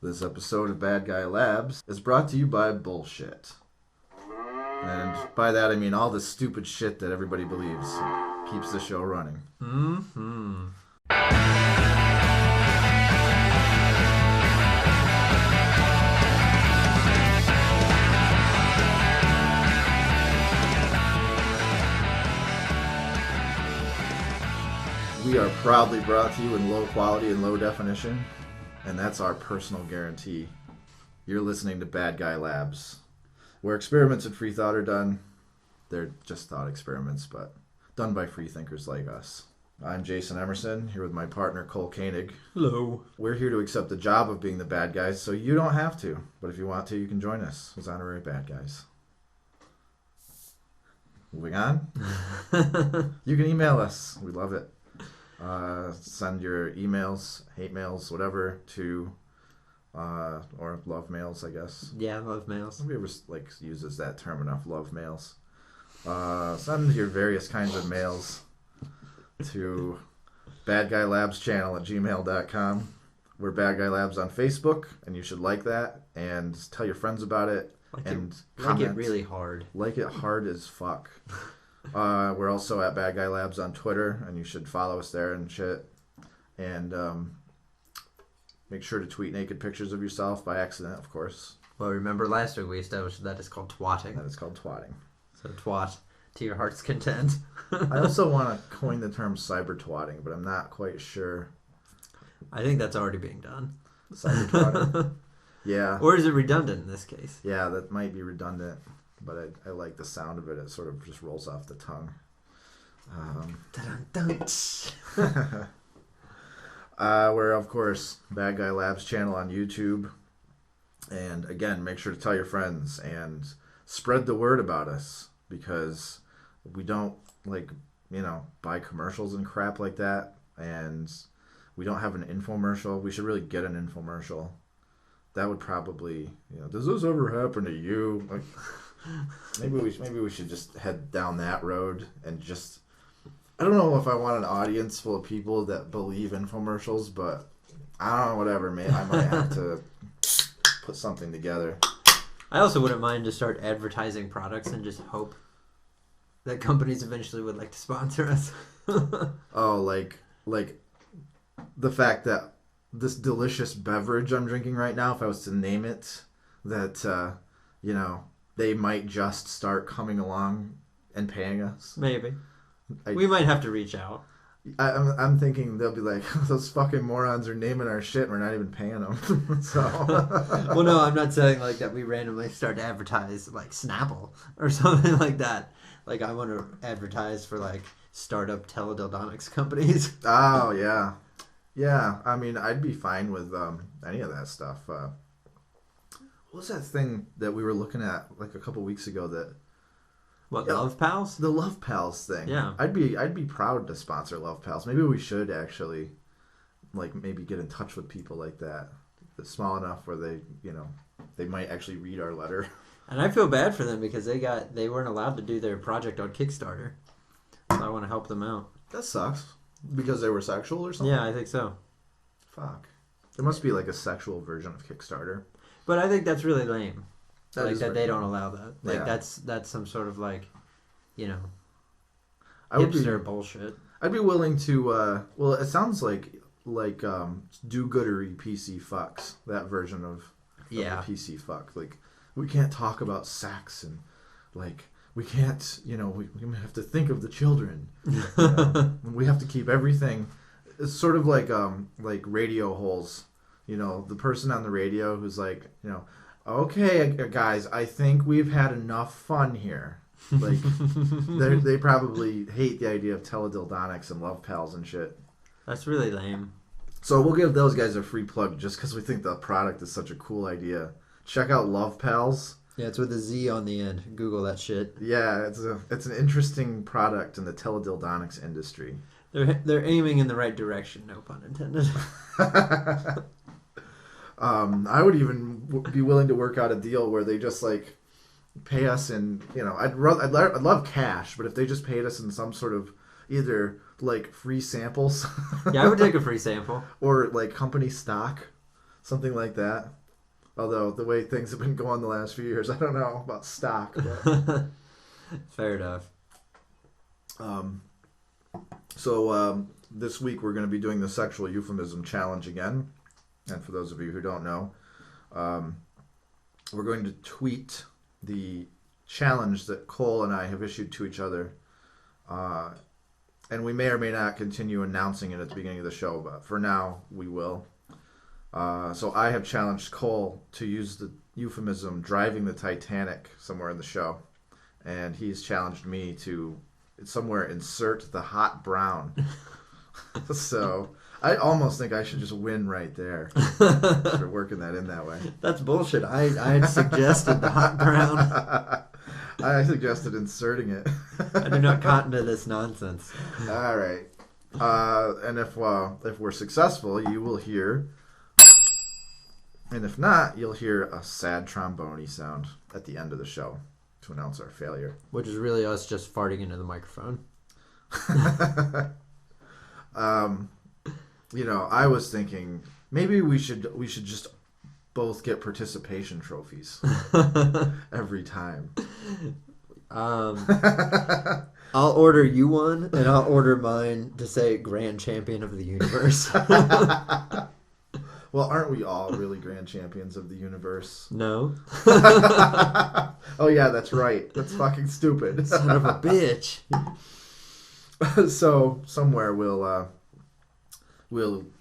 This episode of Bad Guy Labs is brought to you by bullshit. And by that I mean all the stupid shit that everybody believes keeps the show running. Mm-hmm. We are proudly brought to you in low quality and low definition, and that's our personal guarantee. You're listening to Bad Guy Labs, where experiments in free thought are done. They're just thought experiments, but done by free thinkers like us. I'm Jason Emerson, here with my partner Cole Koenig. Hello. We're here to accept the job of being the bad guys, so you don't have to. But if you want to, you can join us as honorary bad guys. Moving on. You can email us. We love it. Send your emails, hate mails, whatever, to or love mails, I guess. Yeah, love mails. Nobody ever uses that term enough, love mails. Send your various kinds of mails to BadGuyLabsChannel at gmail.com. We're Bad Guy Labs on Facebook, and you should like that and tell your friends about it. Comment. Like it really hard. Like it hard as fuck. We're also at Bad Guy Labs on Twitter, and you should follow us there and shit. And make sure to tweet naked pictures of yourself by accident, of course. Well, remember last week we established that it's called twatting. That is called twatting. So twat to your heart's content. I also want to coin the term cyber twatting, but I'm not quite sure. I think that's already being done. Cyber twatting? Yeah. Or is it redundant in this case? Yeah, that might be redundant, but I like the sound of it. It sort of just rolls off the tongue. We're, of course, Bad Guy Labs channel on YouTube. And again, make sure to tell your friends and spread the word about us, because we don't, buy commercials and crap like that. And we don't have an infomercial. We should really get an infomercial. That would probably, does this ever happen to you? Like, maybe we should just head down that road and just. I don't know if I want an audience full of people that believe infomercials, but I don't know, whatever, man. I might have to put something together. I also wouldn't mind to start advertising products and just hope that companies eventually would like to sponsor us. Oh, like the fact that this delicious beverage I'm drinking right now, if I was to name it, that, they might just start coming along and paying us. Maybe. We might have to reach out. I'm thinking they'll be like, those fucking morons are naming our shit and we're not even paying them. So. Well, no, I'm not saying like that we randomly start to advertise like Snapple or something like that. Like I want to advertise for like startup teledildonics companies. Oh, yeah. Yeah, I mean, I'd be fine with any of that stuff. What was that thing that we were looking at like a couple weeks ago that... What, Love Pals? The Love Pals thing. Yeah. I'd be proud to sponsor Love Pals. Maybe we should actually, maybe get in touch with people like that. That's small enough where they might actually read our letter. And I feel bad for them because they weren't allowed to do their project on Kickstarter. So I want to help them out. That sucks. Because they were sexual or something? Yeah, I think so. Fuck. There must be like a sexual version of Kickstarter. But I think that's really lame. That they don't lame. allow that. Like Yeah. that's some sort of like, I would hipster bullshit. I'd be willing to. Well, it sounds like do-goodery PC fucks. That version of the PC fuck. Like, we can't talk about sex and we can't. We have to think of the children. We have to keep everything. It's sort of like radio holes. The person on the radio who's like, okay, guys, I think we've had enough fun here. Like, they probably hate the idea of teledildonics and Love Pals and shit. That's really lame. So we'll give those guys a free plug just because we think the product is such a cool idea. Check out Love Pals. Yeah, it's with a Z on the end. Google that shit. Yeah, it's an interesting product in the teledildonics industry. They're aiming in the right direction, no pun intended. I would even be willing to work out a deal where they just pay us in, I'd love cash, but if they just paid us in some sort of either free samples. Yeah, I would take a free sample. Or company stock. something like that. Although the way things have been going the last few years, I don't know about stock. But, Fair enough. so this week we're going to be doing the sexual euphemism challenge again. And for those of you who don't know, we're going to tweet the challenge that Cole and I have issued to each other. And we may or may not continue announcing it at the beginning of the show, but for now, we will. So I have challenged Cole to use the euphemism driving the Titanic somewhere in the show. And he's challenged me to somewhere insert the hot brown. So I almost think I should just win right there. Start working that in that way. That's bullshit. I had suggested the hot brown. I suggested inserting it. I do not cotton to this nonsense. All right. And if we're successful, you will hear... And if not, you'll hear a sad trombone sound at the end of the show to announce our failure. Which is really us just farting into the microphone. I was thinking maybe we should just both get participation trophies every time. I'll order you one, and I'll order mine to say Grand Champion of the Universe. Well, aren't we all really grand champions of the universe? No. Oh, yeah, that's right. That's fucking stupid. Son of a bitch. So, somewhere we'll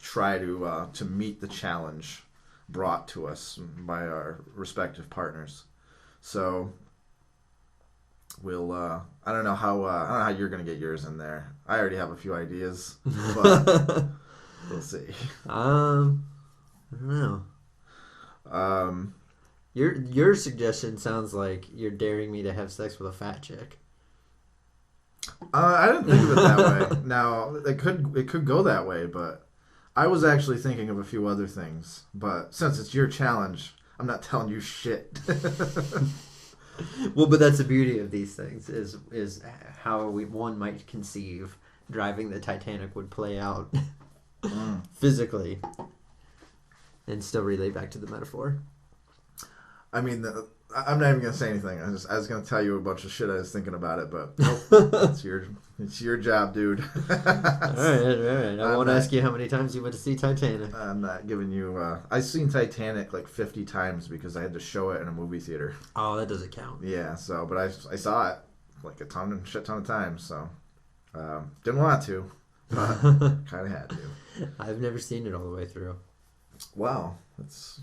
try to meet the challenge brought to us by our respective partners. So, we'll, I don't know how you're going to get yours in there. I already have a few ideas, but we'll see. I don't know. Your suggestion sounds like you're daring me to have sex with a fat chick. I didn't think of it that way. Now it could go that way, but I was actually thinking of a few other things. But since it's your challenge, I'm not telling you shit. Well, but that's the beauty of these things is how one might conceive driving the Titanic would play out physically. And still relay back to the metaphor. I mean, I'm not even gonna say anything. I was gonna tell you a bunch of shit I was thinking about it, but nope. it's your job, dude. All right. I won't ask you how many times you went to see Titanic. I'm not giving you. I've seen Titanic like 50 times because I had to show it in a movie theater. Oh, that doesn't count. Yeah. So, but I saw it like a shit ton of times. So, didn't want to, but kind of had to. I've never seen it all the way through. Wow, that's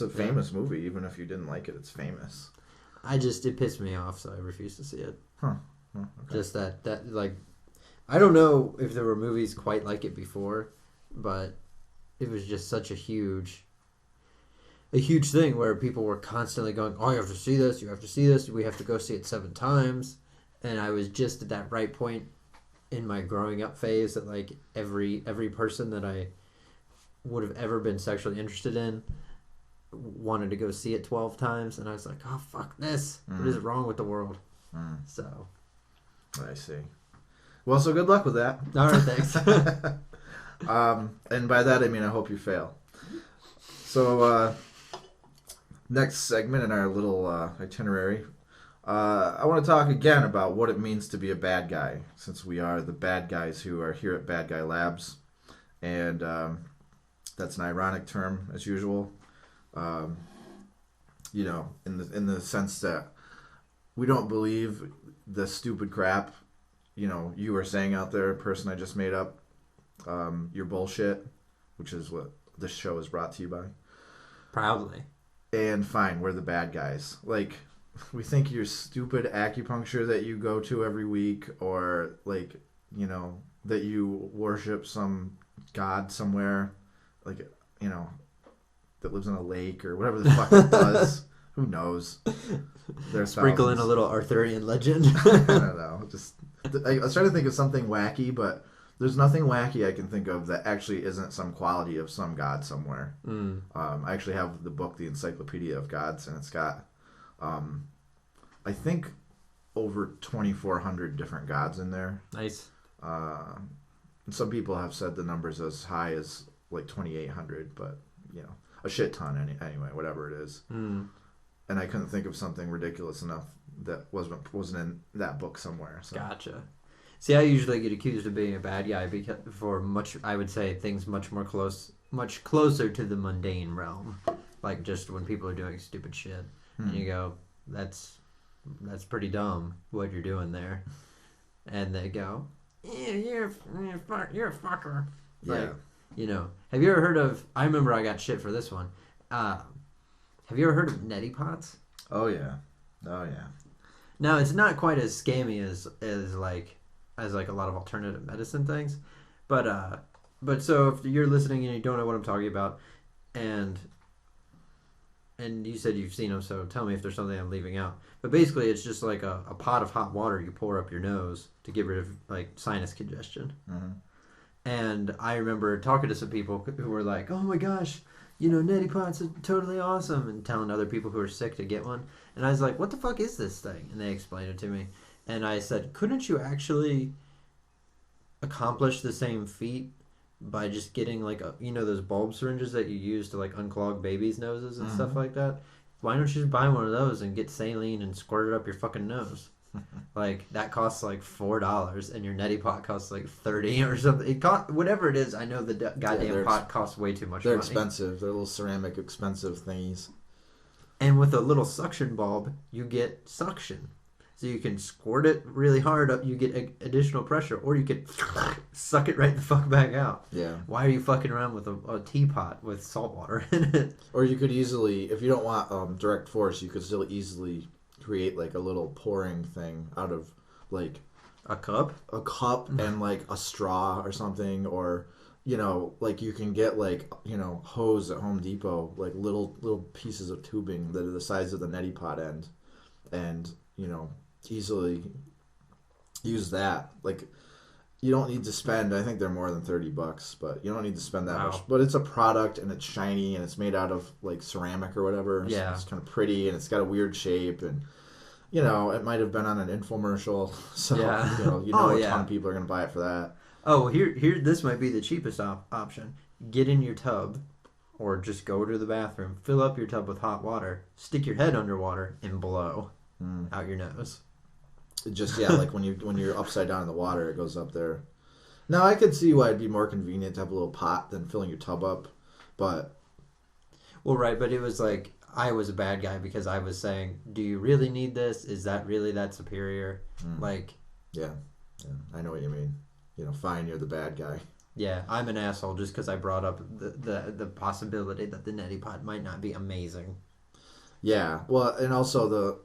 a famous movie. Even if you didn't like it, it's famous. It pissed me off, so I refused to see it. Huh. Okay. Just that like, I don't know if there were movies quite like it before, but it was just such a huge thing where people were constantly going, "Oh, you have to see this. You have to see this. We have to go see it 7 times." And I was just at that right point in my growing up phase that like every person that I would have ever been sexually interested in wanted to go see it 12 times, and I was like, oh fuck this, what is wrong with the world? So I see. Well, so good luck with that. All right, thanks. And by that I mean I hope you fail. So next segment in our little itinerary, I want to talk again about what it means to be a bad guy, since we are the bad guys who are here at Bad Guy Labs. And that's an ironic term, as usual. In the sense that we don't believe the stupid crap, you are saying out there, person I just made up, your bullshit, which is what this show is brought to you by. Proudly. And fine, we're the bad guys. Like, we think your stupid acupuncture that you go to every week, or like, that you worship some god somewhere, like, that lives in a lake or whatever the fuck it does. Who knows? There's sprinkle in a little Arthurian legend. I don't know. I was trying to think of something wacky, but there's nothing wacky I can think of that actually isn't some quality of some god somewhere. I actually have the book, The Encyclopedia of Gods, and it's got, I think, over 2,400 different gods in there. Nice. And some people have said the number's as high as like 2,800, but a shit ton anyway, whatever it is. Mm. And I couldn't think of something ridiculous enough that wasn't in that book somewhere. So. Gotcha. See, I usually get accused of being a bad guy because I would say things much closer to the mundane realm, like just when people are doing stupid shit, and you go, that's pretty dumb what you're doing there, and they go, yeah, you're a fucker. Like, Yeah. Have you ever heard of? I remember I got shit for this one. Have you ever heard of neti pots? Oh yeah. Now it's not quite as scammy as like a lot of alternative medicine things, but so if you're listening and you don't know what I'm talking about, and you said you've seen them, so tell me if there's something I'm leaving out. But basically, it's just like a pot of hot water you pour up your nose to get rid of like sinus congestion. Mm-hmm. And I remember talking to some people who were like, "Oh my gosh, neti pots are totally awesome," and telling other people who are sick to get one. And I was like, "What the fuck is this thing?" And they explained it to me. And I said, "Couldn't you actually accomplish the same feat by just getting like those bulb syringes that you use to like unclog babies' noses and stuff like that? Why don't you just buy one of those and get saline and squirt it up your fucking nose?" Like that costs like $4, and your neti pot costs like $30 or something. It cost whatever it is. I know the goddamn pot costs way too much. They're money. expensive. They're little ceramic expensive thingies. And with a little suction bulb, you get suction. So you can squirt it really hard up, you get additional pressure, or you could suck it right the fuck back out. Yeah. Why are you fucking around with a teapot with salt water in it? Or you could easily, if you don't want direct force, you could still easily create like a little pouring thing out of like a cup and like a straw or something, or like you can get like hose at Home Depot, like little pieces of tubing that are the size of the neti pot end, and easily use that. Like you don't need to spend, I think they're more than $30, but you don't need to spend that much. But it's a product, and it's shiny, and it's made out of like ceramic or whatever. Yeah. So it's kind of pretty, and it's got a weird shape, and it might have been on an infomercial. So yeah. A ton of people are gonna buy it for that. Oh, here this might be the cheapest option. Get in your tub, or just go to the bathroom, fill up your tub with hot water, stick your head underwater, and blow out your nose. Just like when you're upside down in the water, it goes up there. Now I could see why it'd be more convenient to have a little pot than filling your tub up, but right, but it was like I was a bad guy because I was saying, do you really need this? Is that really that superior? Like, yeah, I know what you mean. Fine, you're the bad guy. Yeah, I'm an asshole just because I brought up the possibility that the neti pot might not be amazing. Yeah, well, and also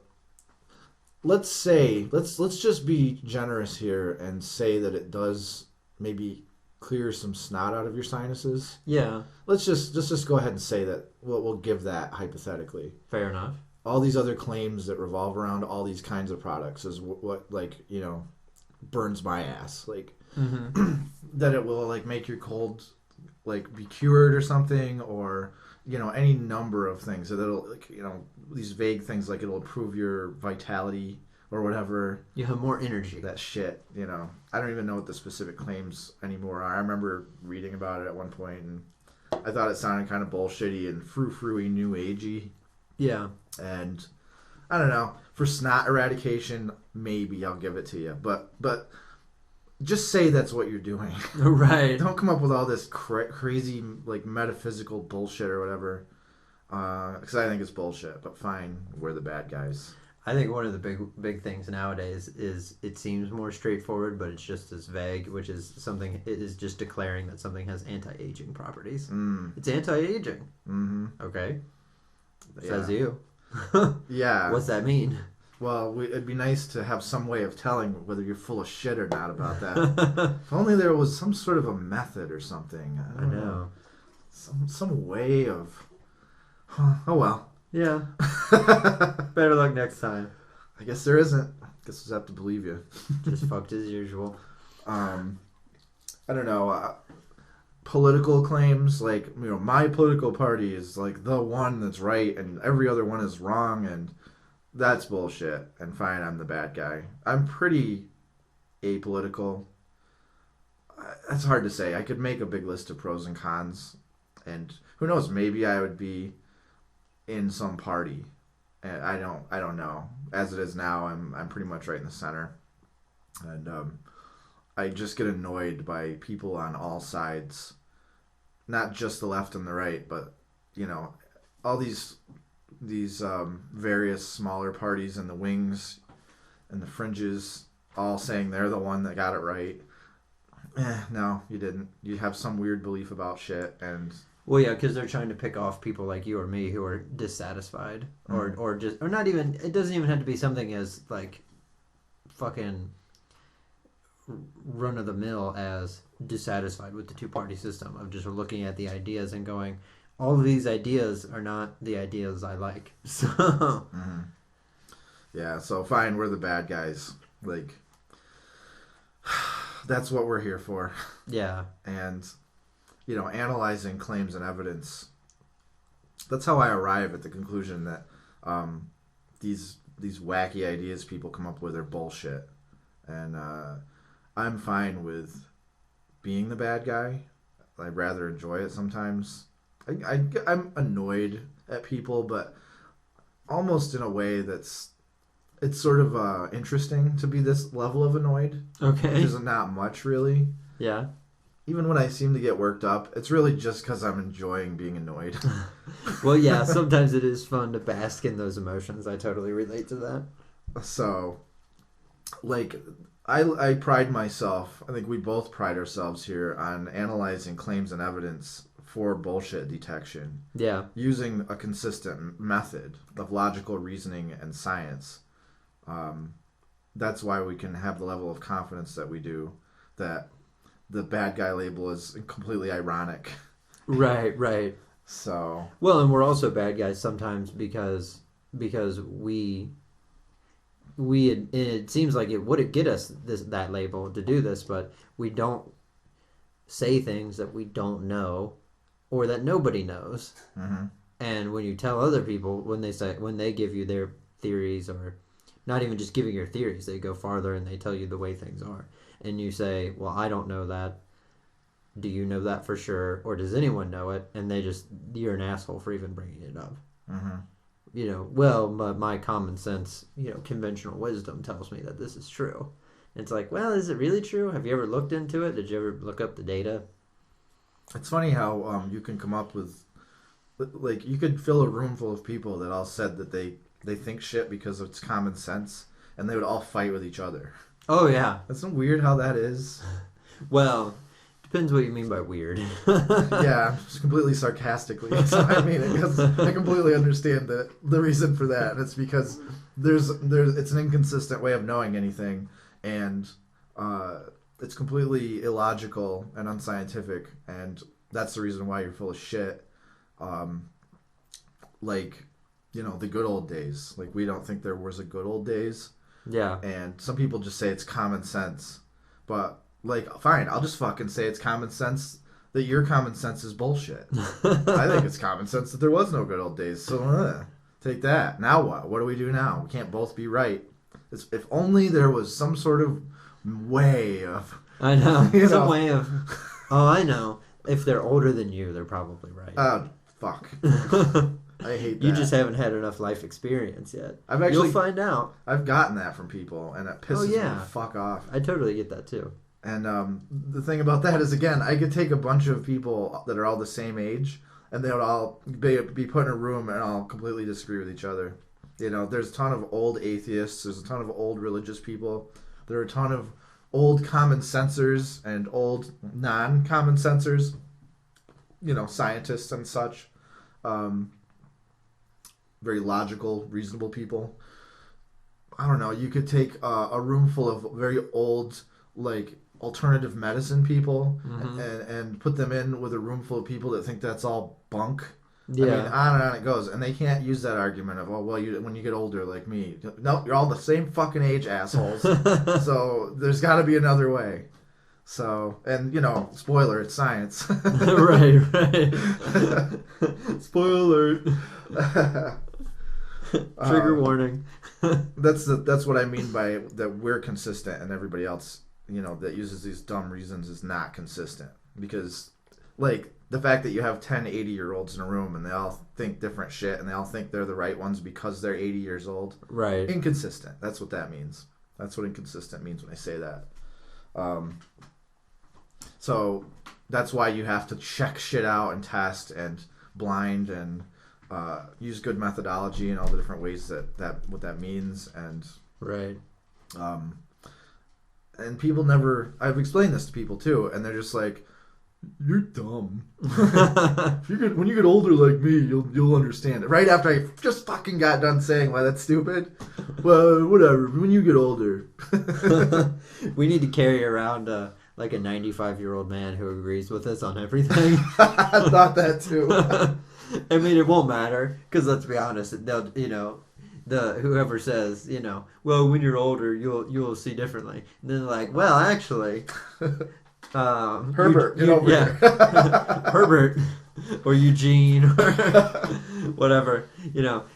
let's just be generous here and say that it does maybe clear some snot out of your sinuses. Yeah. Let's just go ahead and say that we'll give that hypothetically. Fair enough. All these other claims that revolve around all these kinds of products is what burns my ass. Like that it will like make your cold like be cured or something, or any number of things. So that'll these vague things like it'll improve your vitality or whatever. You have more energy. That shit, I don't even know what the specific claims anymore are. I remember reading about it at one point, and I thought it sounded kind of bullshitty and frou-frou-y, new agey. Yeah. And I don't know. For snot eradication, maybe I'll give it to you. But just say that's what you're doing. Right. Don't come up with all this crazy like metaphysical bullshit or whatever. Because I think it's bullshit. But fine, we're the bad guys. I think one of the big things nowadays is it seems more straightforward, but it's just as vague, which is something. It is just declaring that something has anti-aging properties. It's anti-aging. Mm-hmm. Okay. Says you. Yeah. What's that mean? Well, it'd be nice to have some way of telling whether you're full of shit or not about that. If only there was some sort of a method or something. I don't know. Some way of... Huh. Oh, well. Yeah. Better luck next time. I guess there isn't. Guess we'll have to believe you. Just fucked as usual. I don't know. Political claims, like, my political party is like the one that's right and every other one is wrong, and that's bullshit. And fine, I'm the bad guy. I'm pretty apolitical. That's hard to say. I could make a big list of pros and cons, And who knows? Maybe I would be in some party. And I don't know. As it is now, I'm pretty much right in the center, and I just get annoyed by people on all sides, not just the left and the right, but all these various smaller parties and the wings and the fringes all saying they're the one that got it right. No, you didn't. You have some weird belief about shit, and well, yeah, because they're trying to pick off people like you or me who are dissatisfied, or not even. It doesn't even have to be something as like fucking run of the mill as dissatisfied with the two-party system, of just looking at the ideas and going, all of these ideas are not the ideas I like. So yeah, so fine, we're the bad guys. Like, that's what we're here for. Yeah. And analyzing claims and evidence. That's how I arrive at the conclusion that these wacky ideas people come up with are bullshit. And I'm fine with being the bad guy. I rather enjoy it sometimes. I'm annoyed at people, but almost in a way it's sort of interesting to be this level of annoyed. Okay. Which is not much, really. Yeah. Even when I seem to get worked up, it's really just because I'm enjoying being annoyed. Well, yeah, sometimes it is fun to bask in those emotions. I totally relate to that. So, like, I pride myself, I think we both pride ourselves here on analyzing claims and evidence for bullshit detection. Yeah. Using a consistent method of logical reasoning and science. That's why we can have the level of confidence that we do, that the bad guy label is completely ironic. Right. So. Well, and we're also bad guys sometimes because we it seems like it wouldn't get us that label to do this, but we don't say things that we don't know or that nobody knows. Mm-hmm. And when you tell other people, when they give you their theories, or not even just giving your theories, they go farther and they tell you the way things are. And you say, well, I don't know that. Do you know that for sure? Or does anyone know it? And you're an asshole for even bringing it up. Mm-hmm. But my common sense, conventional wisdom tells me that this is true. And it's like, well, is it really true? Have you ever looked into it? Did you ever look up the data? It's funny how you can come up with, like, you could fill a room full of people that all said that they think shit because it's common sense, and they would all fight with each other. Oh, yeah. Isn't it weird how that is? Well, depends what you mean by weird. Yeah, just completely sarcastically. So I mean it, because I completely understand the reason for that. It's because it's an inconsistent way of knowing anything, and it's completely illogical and unscientific, and that's the reason why you're full of shit. Like, the good old days. Like, we don't think there was a good old days. Yeah. And some people just say it's common sense. But, like, fine, I'll just fucking say it's common sense that your common sense is bullshit. I think it's common sense that there was no good old days. So, take that. Now what? What do we do now? We can't both be right. If only there was some sort of way of... I know. Some way of... Oh, I know. If they're older than you, they're probably right. Fuck. I hate that. You just haven't had enough life experience yet. You'll find out. I've gotten that from people, and it pisses me the fuck off. I totally get that too. And the thing about that is, again, I could take a bunch of people that are all the same age, and they would all be put in a room and all completely disagree with each other. There's a ton of old atheists. There's a ton of old religious people. There are a ton of old common sensors and old non-common sensors. Scientists and such. Very logical, reasonable people. I don't know. You could take a room full of very old, like, alternative medicine people, and put them in with a room full of people that think that's all bunk. Yeah. I mean, on and on it goes. And they can't use that argument of, when you get older like me. No, you're all the same fucking age, assholes. So there's got to be another way. So, and, spoiler, it's science. Right. Spoiler. Trigger warning. That's what I mean by that we're consistent and everybody else, that uses these dumb reasons is not consistent. Because, like, the fact that you have 10 80-year-olds in a room and they all think different shit and they all think they're the right ones because they're 80 years old. Right. Inconsistent. That's what that means. That's what inconsistent means when I say that. So that's why you have to check shit out and test and blind and use good methodology and all the different ways that what that means. And right. And people never. I've explained this to people too, and they're just like, "You're dumb. When you get older like me, you'll understand it." Right after I just fucking got done saying why that's stupid. Well, whatever. When you get older, we need to carry around like a 95-year-old man who agrees with us on everything. I thought that too. I mean, it won't matter because let's be honest. They'll, whoever says, well, when you're older, you'll see differently. And then they're like, well, actually, Herbert, get over here. Herbert or Eugene or whatever,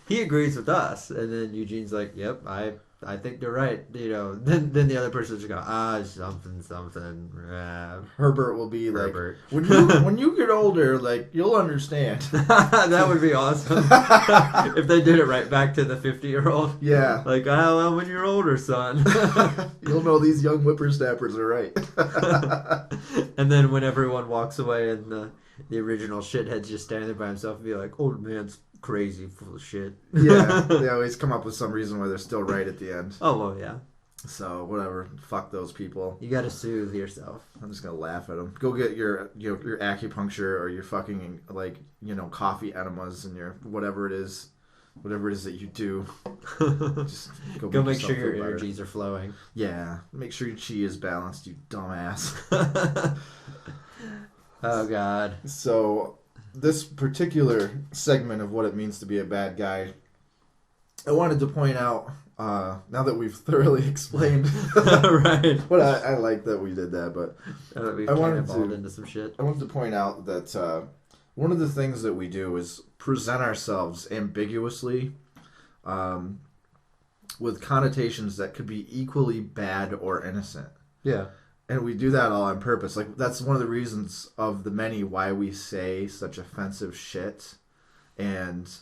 he agrees with us. And then Eugene's like, yep, I think you're right. Then the other person just go, something. Herbert will be Herbert. Like, when you get older, like, you'll understand. That would be awesome if they did it right back to the 50-year-old. Yeah. Like, well, when you're older, son. You'll know these young whippersnappers are right. And then when everyone walks away and the original shithead's just standing there by himself and be like, old man's crazy, full of shit. Yeah, they always come up with some reason why they're still right at the end. Oh, well, yeah. So, whatever. Fuck those people. You gotta soothe yourself. I'm just gonna laugh at them. Go get your acupuncture or your fucking, coffee enemas and your whatever it is that you do. Just go make sure your energies are flowing. Yeah. Make sure your chi is balanced, you dumbass. Oh, God. So, this particular segment of what it means to be a bad guy, I wanted to point out, now that we've thoroughly explained, right? But I like that we did that. But I wanted to into some shit. I wanted to point out that one of the things that we do is present ourselves ambiguously, with connotations that could be equally bad or innocent. Yeah. And we do that all on purpose. Like, that's one of the reasons of the many why we say such offensive shit. And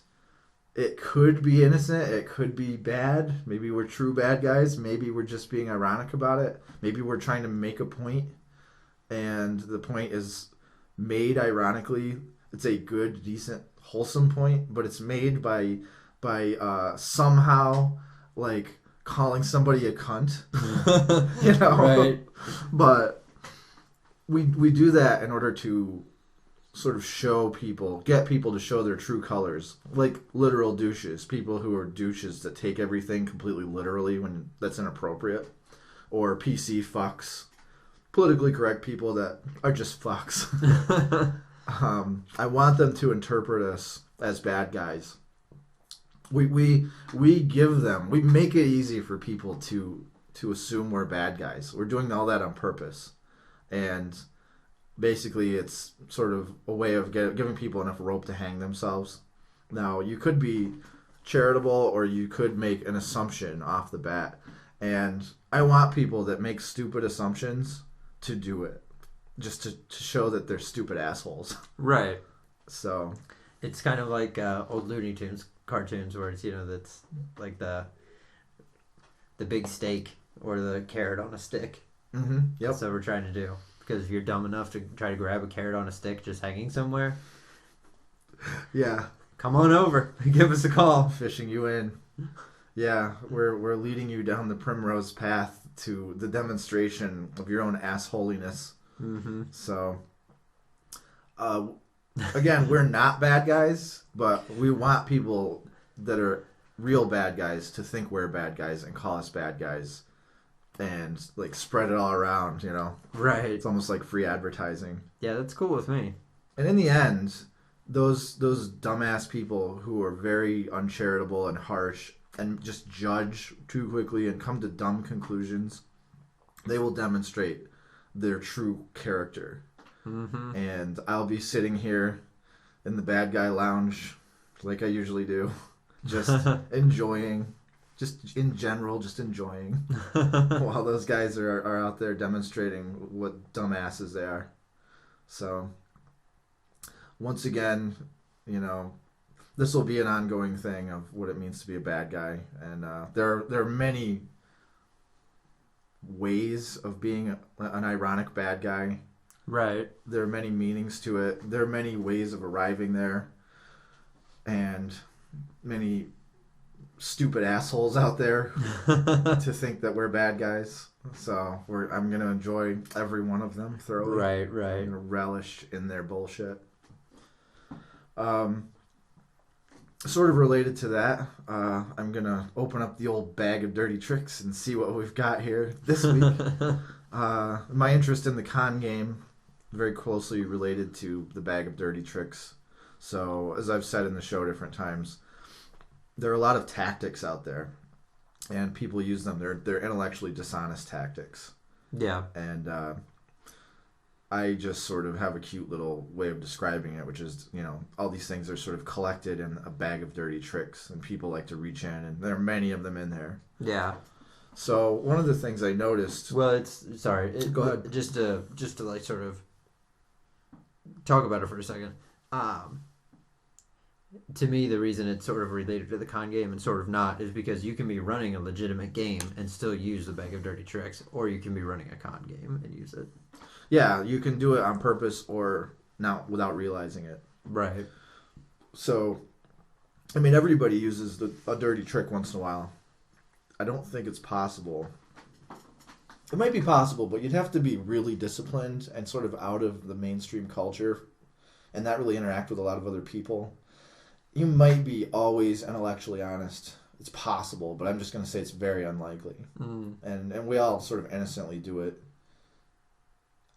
it could be innocent. It could be bad. Maybe we're true bad guys. Maybe we're just being ironic about it. Maybe we're trying to make a point. And the point is made ironically. It's a good, decent, wholesome point. But it's made by somehow, like, calling somebody a cunt. Right. But we do that in order to sort of get people to show their true colors, like literal douches, people who are douches that take everything completely literally when that's inappropriate, or PC fucks, politically correct people that are just fucks. I want them to interpret us as bad guys. We make it easy for people to assume we're bad guys. We're doing all that on purpose. And basically it's sort of a way of giving people enough rope to hang themselves. Now, you could be charitable or you could make an assumption off the bat. And I want people that make stupid assumptions to do it. Just to show that they're stupid assholes. Right. So it's kind of like old Looney Tunes cartoons where it's, that's like the big steak or the carrot on a stick. Mm-hmm. Yep. That's what we're trying to do. Because if you're dumb enough to try to grab a carrot on a stick just hanging somewhere, yeah, come on over. Give us a call. Fishing you in. Yeah, we're leading you down the primrose path to the demonstration of your own assholiness. Mm-hmm. So, again, we're not bad guys, but we want people that are real bad guys to think we're bad guys and call us bad guys and, like, spread it all around, Right. It's almost like free advertising. Yeah, that's cool with me. And in the end, those dumbass people who are very uncharitable and harsh and just judge too quickly and come to dumb conclusions, they will demonstrate their true character. Mm-hmm. And I'll be sitting here in the Bad Guy Lounge like I usually do, just enjoying, just in general, just enjoying while those guys are out there demonstrating what dumbasses they are. So once again, you know, this will be an ongoing thing of what it means to be a bad guy, and there are many ways of being an ironic bad guy. Right. There are many meanings to it. There are many ways of arriving there, and many stupid assholes out there to think that we're bad guys. So I'm gonna enjoy every one of them thoroughly. Right. I'm gonna relish in their bullshit. Sort of related to that, I'm gonna open up the old bag of dirty tricks and see what we've got here this week. My interest in the con game very closely related to the bag of dirty tricks. So, as I've said in the show different times, there are a lot of tactics out there, and people use them. They're intellectually dishonest tactics. Yeah. And I just sort of have a cute little way of describing it, which is, all these things are sort of collected in a bag of dirty tricks, and people like to reach in, and there are many of them in there. Yeah. So one of the things I noticed. Well, go ahead. Just to like sort of talk about it for a second. To me, the reason it's sort of related to the con game and sort of not is because you can be running a legitimate game and still use the bag of dirty tricks, or you can be running a con game and use it. Yeah, you can do it on purpose or not without realizing it. Right. So, I mean, everybody uses a dirty trick once in a while. I don't think it's possible. It might be possible, but you'd have to be really disciplined and sort of out of the mainstream culture and not really interact with a lot of other people. You might be always intellectually honest. It's possible, but I'm just going to say it's very unlikely. Mm. And we all sort of innocently do it.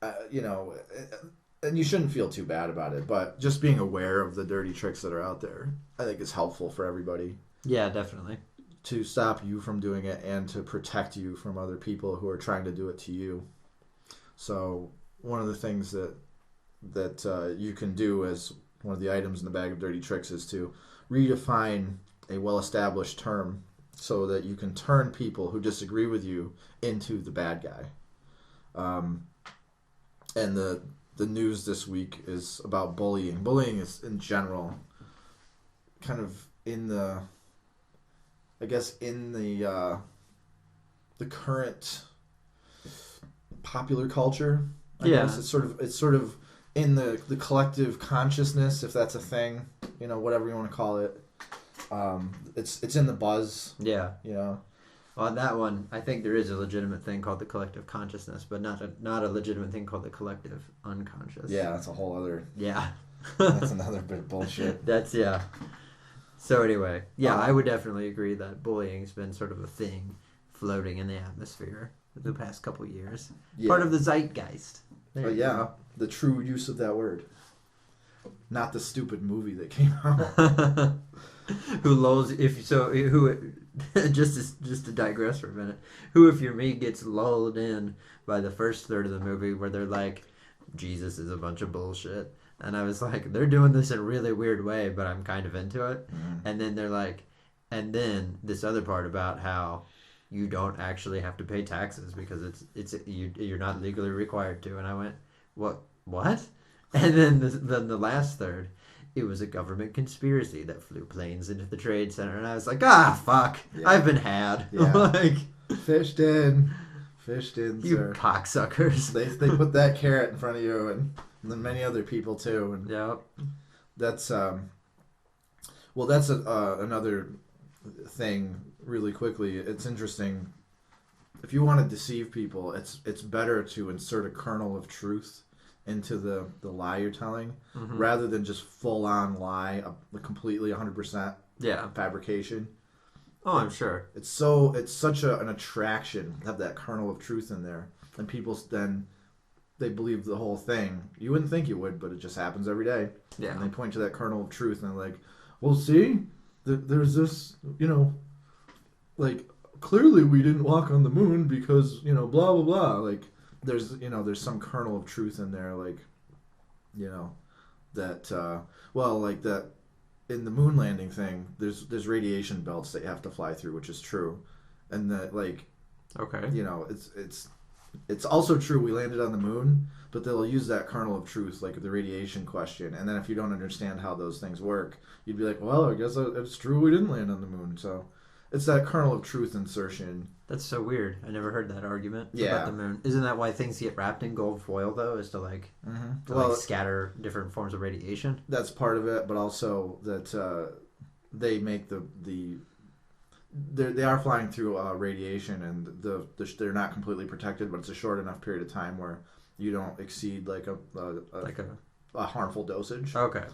And you shouldn't feel too bad about it, but just being aware of the dirty tricks that are out there, I think is helpful for everybody. Yeah, definitely. To stop you from doing it and to protect you from other people who are trying to do it to you. So one of the things that you can do as one of the items in the bag of dirty tricks is to redefine a well-established term so that you can turn people who disagree with you into the bad guy. And the news this week is about bullying. Bullying is, in general, kind of in the current popular culture. I guess it's sort of in the collective consciousness, if that's a thing, whatever you want to call it. It's in the buzz. Yeah. On that one, I think there is a legitimate thing called the collective consciousness, but not a legitimate thing called the collective unconscious. Yeah, that's a whole other. Yeah. That's another bit of bullshit. Yeah. So anyway, I would definitely agree that bullying's been sort of a thing floating in the atmosphere for the past couple of years. Yeah. Part of the zeitgeist. The true use of that word. Not the stupid movie that came out. Just to digress for a minute, who, if you're me, gets lulled in by the first third of the movie where they're like, Jesus is a bunch of bullshit. And I was like, they're doing this in a really weird way, but I'm kind of into it. Mm-hmm. And then they're like, and then this other part about how you don't actually have to pay taxes because you're not legally required to. And I went, what? And then the last third, it was a government conspiracy that flew planes into the trade center, and I was like, fuck, yeah. I've been had. Yeah. Fished in, you sir. Cocksuckers. They put that carrot in front of you, and then many other people too. And yep. That's another thing. Really quickly, it's interesting. If you want to deceive people, it's better to insert a kernel of truth into the lie you're telling, mm-hmm. rather than just full on lie, completely 100% fabrication. Oh, I'm sure. It's such an attraction to have that kernel of truth in there, and people then they believe the whole thing. You wouldn't think you would, but it just happens every day. Yeah. And they point to that kernel of truth and they're like, well, see, there's this, like, clearly we didn't walk on the moon because, blah, blah, blah. Like, there's some kernel of truth in there, like, that, like that in the moon landing thing, there's radiation belts that you have to fly through, which is true. And that, like, okay, it's it's also true we landed on the moon, but they'll use that kernel of truth, like the radiation question. And then if you don't understand how those things work, you'd be like, well, I guess it's true we didn't land on the moon. So it's that kernel of truth insertion. That's so weird. I never heard that argument Yeah. about the moon. Isn't that why things get wrapped in gold foil, though, is to like scatter different forms of radiation? That's part of it, but also that they make they are flying through radiation, and they're not completely protected, but it's a short enough period of time where you don't exceed like a harmful dosage. Okay.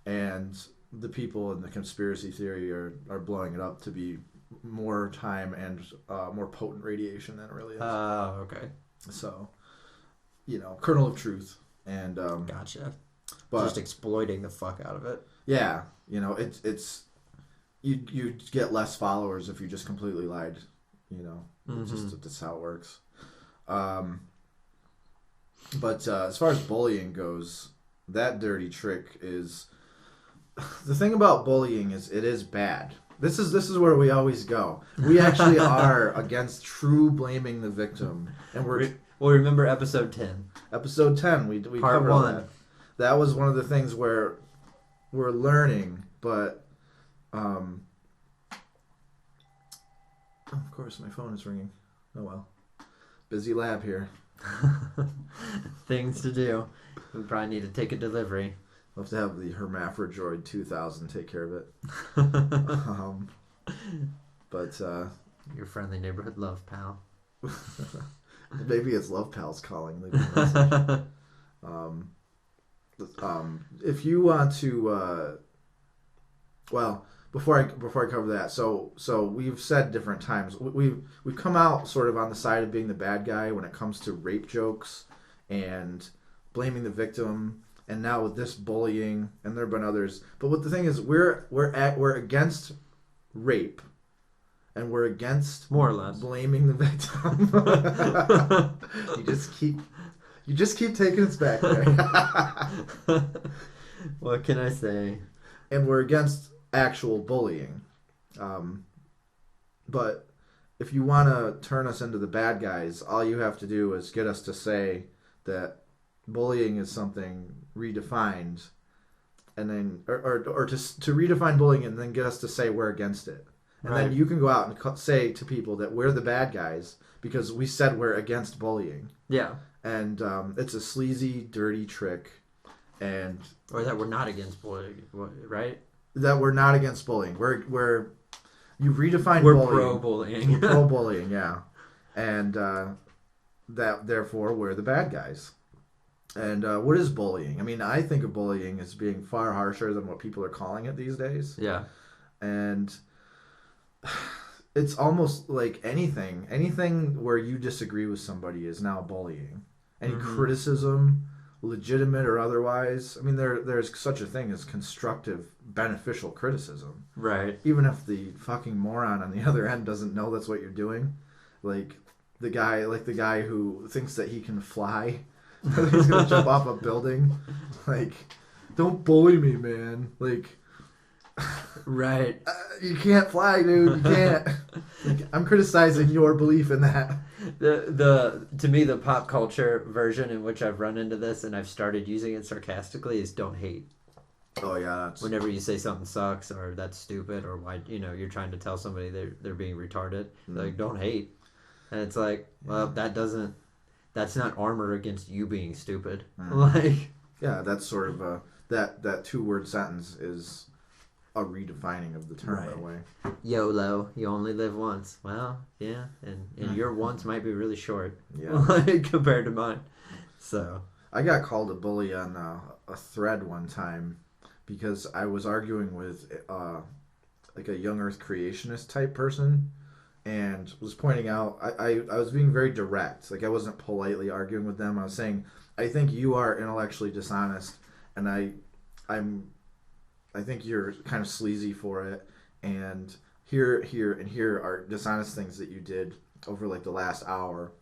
And the people in the conspiracy theory are blowing it up to be more time and more potent radiation than it really is. Okay. So, kernel of truth. And gotcha. But just exploiting the fuck out of it. Yeah, it's you get less followers if you just completely lied. It's just that's how it works. But as far as bullying goes, that dirty trick is the thing about bullying is it is bad. This is where we always go. We actually are against true blaming the victim, and Well, remember episode 10. Episode 10, we Part covered 1. that. That was one of the things where we're learning, but of course my phone is ringing. Oh well. Busy lab here. Things to do. We probably need to take a delivery. We'll have to have the Hermaphrodroid 2000 take care of it. But your friendly neighborhood love pal. Maybe it's Love Pals calling. Leave a message. If you want to, before I cover that, so we've said different times we've come out sort of on the side of being the bad guy when it comes to rape jokes and blaming the victim, and now with this bullying, and there have been others. But what the thing is, we're against rape. And we're against more or less blaming the victim. you just keep taking us back there. What can I say? And we're against actual bullying. But if you want to turn us into the bad guys, all you have to do is get us to say that bullying is something redefined, and then or to redefine bullying, and then get us to say we're against it. And then you can go out and say to people that we're the bad guys because we said we're against bullying. Yeah. And it's a sleazy, dirty trick. Or that we're not against bullying, right? That we're not against bullying. We're you redefine we're bullying. We're pro-bullying. We're pro-bullying, yeah. And that therefore we're the bad guys. And what is bullying? I mean, I think of bullying as being far harsher than what people are calling it these days. Yeah. And it's almost like anything where you disagree with somebody is now bullying. Any criticism, legitimate or otherwise. I mean, there's such a thing as constructive, beneficial criticism. Right. Even if the fucking moron on the other end doesn't know that's what you're doing. Like the guy who thinks that he can fly. He's gonna jump off a building. Like, don't bully me, man. Like, right. You can't fly, dude. You can't. I'm criticizing your belief in that. To me, the pop culture version in which I've run into this, and I've started using it sarcastically, is don't hate. Oh yeah. Whenever you say something sucks or that's stupid or why you're trying to tell somebody they're being retarded, like don't hate, and it's like, well, that's not armor against you being stupid. Like, yeah, that's sort of that 2-word sentence is a redefining of the term that way. YOLO, you only live once. Well, yeah, and your once might be really short, compared to mine. So I got called a bully on a thread one time because I was arguing with like a young Earth creationist type person, and was pointing out I was being very direct. Like, I wasn't politely arguing with them. I was saying, I think you are intellectually dishonest, and I think you're kind of sleazy for it, and here are dishonest things that you did over like the last hour.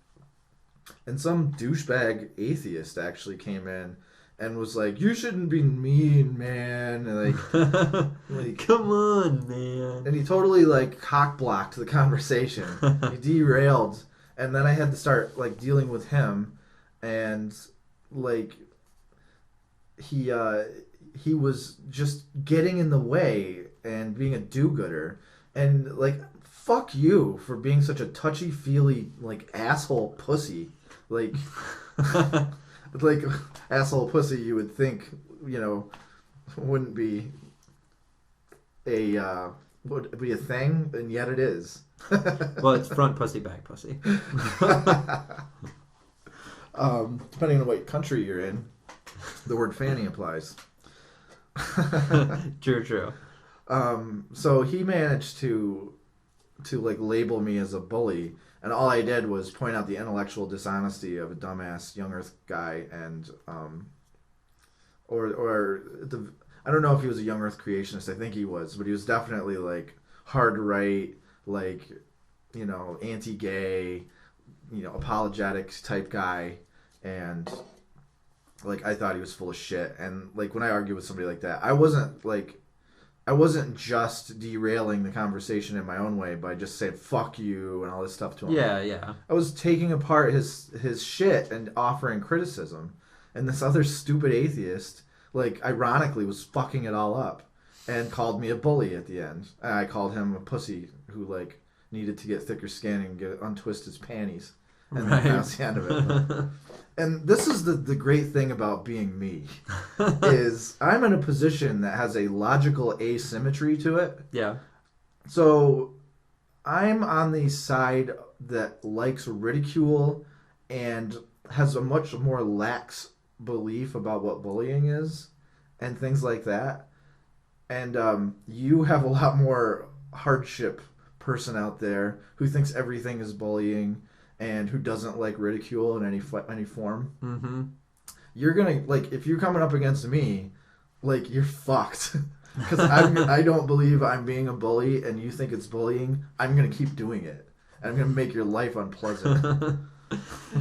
And some douchebag atheist actually came in and was like, you shouldn't be mean, man. And like come on, man. And he totally like cock blocked the conversation. He derailed. And then I had to start like dealing with him, and like he was just getting in the way and being a do-gooder, and like fuck you for being such a touchy-feely like asshole pussy, like like asshole pussy you would think, you know, wouldn't be a would be a thing, and yet it is. Well, it's front pussy, back pussy. Depending on what country you're in, the word fanny applies. True. So he managed to like label me as a bully, and all I did was point out the intellectual dishonesty of a dumbass young earth guy, and or the I don't know if he was a young earth creationist. I think he was, but he was definitely like hard right, like, you know, anti-gay, you know, apologetics type guy, and like I thought he was full of shit. And like when I argue with somebody like that, I wasn't just derailing the conversation in my own way by just saying fuck you and all this stuff to him. Yeah. I was taking apart his shit and offering criticism, and this other stupid atheist, like, ironically was fucking it all up and called me a bully at the end. And I called him a pussy who like needed to get thicker skin and untwist his panties. And right. That was the end of it. And this is the great thing about being me, is I'm in a position that has a logical asymmetry to it. Yeah. So I'm on the side that likes ridicule and has a much more lax belief about what bullying is and things like that. And you have a lot more hardship person out there who thinks everything is bullying and who doesn't like ridicule in any form. Mm-hmm. You're gonna, like, if you're coming up against me, like, you're fucked. Because I don't believe I'm being a bully, and you think it's bullying. I'm gonna keep doing it, and I'm gonna make your life unpleasant.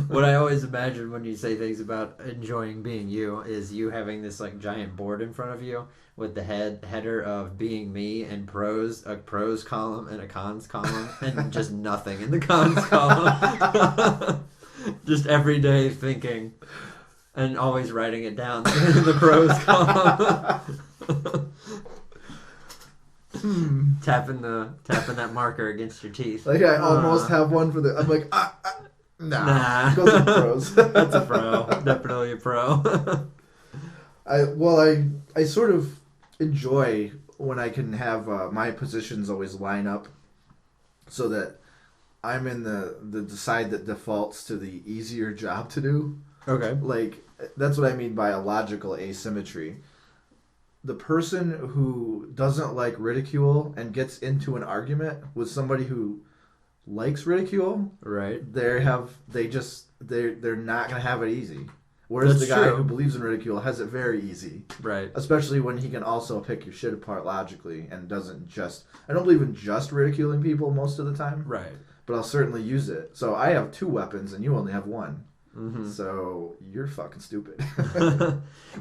What I always imagine when you say things about enjoying being you is you having this like giant board in front of you with the header of being me and a pros column and a cons column, and just nothing in the cons column. Just every day thinking and always writing it down in the pros column. Tapping that marker against your teeth. Like I almost have one for the. I'm like nah. Those are pros. That's a pro. Definitely a pro. I sort of enjoy when I can have my positions always line up, so that I'm in the side that defaults to the easier job to do. Okay. Like, that's what I mean by a logical asymmetry. The person who doesn't like ridicule and gets into an argument with somebody who likes ridicule, right? They're not gonna have it easy. Whereas the guy who believes in ridicule has it very easy, right? Especially when he can also pick your shit apart logically and doesn't just. I don't believe in just ridiculing people most of the time, right? But I'll certainly use it. So I have 2 weapons and you only have 1. Mm-hmm. So you're fucking stupid.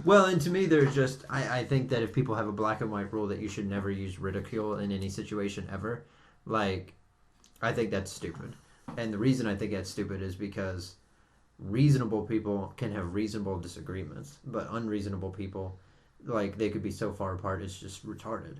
Well, and to me, there's just I think that if people have a black and white rule that you should never use ridicule in any situation ever, like, I think that's stupid. And the reason I think that's stupid is because reasonable people can have reasonable disagreements, but unreasonable people, like, they could be so far apart, it's just retarded.